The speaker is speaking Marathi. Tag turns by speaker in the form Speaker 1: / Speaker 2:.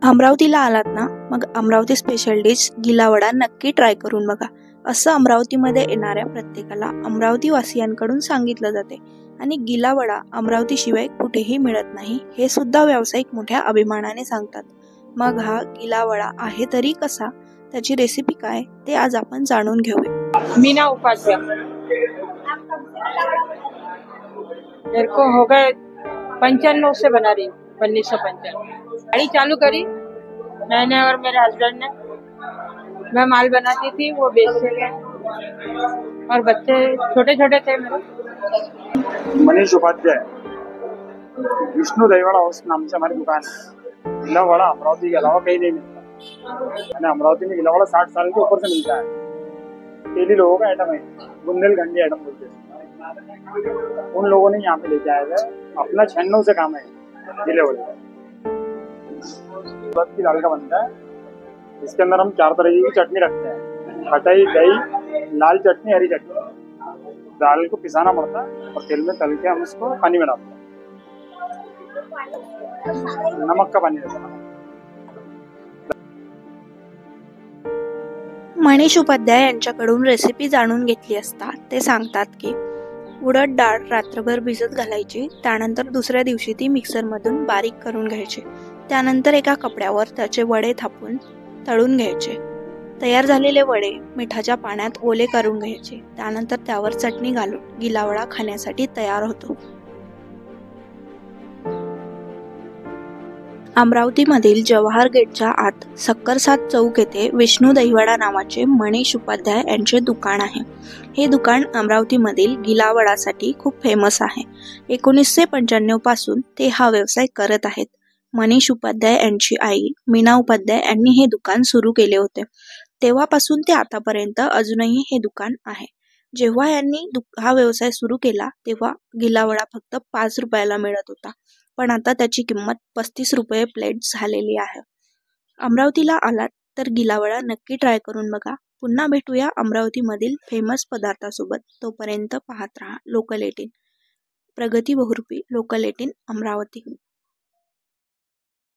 Speaker 1: अमरावतीला आलात ना, मग अमरावती स्पेशल डिश गिलावडा नक्की ट्राय करून बघा. असं अमरावतीमध्ये येणाऱ्या प्रत्येकाला अमरावती वासियांकडून सांगितलं जाते आणि गिलावडा अमरावतीशिवाय कुठेही मिळत नाही हे सुद्धा व्यावसायिक मोठ्या अभिमानाने सांगतात. मग हा गिलावडा आहे तरी कसा, त्याची रेसिपी काय ते आज आपण जाणून घेऊया.
Speaker 2: मीना उपाध्याय, मेरे को हो गए 95 से बना रही हूँ, 1995 गाड़ी चालू करी मैंने और मेरे हस्बैंड ने। मैं माल बनाती थी, वो बेचते थे और बच्चे छोटे छोटे थे मेरे।
Speaker 3: मनीष उपाध्याय, विष्णु दहीवड़ा हाउस नाम से हमारी दुकान है। गिलावड़ा अमरावती के अलावा कहीं नहीं मिलता। अमरावती में गिलावड़ा 60 साल के ऊपर से मिलता है। तेली लोगों का आइटम है, बुंदेलखंडी आइटम बोलते हैं। उन लोगों ने यहाँ पे लेके आया है, अपना 96 से काम है गिलावड़े की दाल का बनता है। इसके अंदर हम 4 तरह की चटनी रखते हैं, खटाई, दही, लाल चटनी, हरी चटनी। दाल को पिसाना पड़ता है और तेल में तल के हम इसको पानी में डालते हैं, नमक का पानी रहता है।
Speaker 1: मनीष उपाध्याय यांच्याकडून रेसिपी जाणून घेतली असता ते सांगतात की उडद डाळ रात्रभर भिजत घालायची, त्यानंतर दुसऱ्या दिवशी ती मिक्सरमधून बारीक करून घ्यायची, त्यानंतर एका कपड्यावर त्याचे वडे थापून तळून घ्यायचे. तयार झालेले वडे मिठाच्या पाण्यात ओले करून घ्यायचे, त्यानंतर त्यावर चटणी घालून गिलावडा खाण्यासाठी तयार होतो. अमरावतीमधील जवाहर गेटच्या आत सक्करसाद चौक येथे विष्णू दहीवडा नावाचे मनीष उपाध्याय यांचे दुकान आहे. हे दुकान अमरावतीमधील गिलावडासाठी खूप फेमस आहे. 1995 पासून ते हा व्यवसाय करत आहेत. मनीष उपाध्याय यांची आई मीना उपाध्याय यांनी हे दुकान सुरू केले होते. तेव्हापासून ते आतापर्यंत अजूनही हे दुकान आहे. जेव्हा यांनी हा व्यवसाय सुरू केला तेव्हा गिलावडा फक्त 5 रुपयाला मिळत होता, पण आता त्याची किंमत 35 रुपये प्लेट झालेली आहे. अमरावतीला आलात तर गिलावडा नक्की ट्राय करून बघा. पुन्हा भेटूया अमरावतीमधील फेमस पदार्थासोबत. तोपर्यंत पाहत राहा लोकल 18. प्रगती बहुरूपी लोकल 18 अमरावती.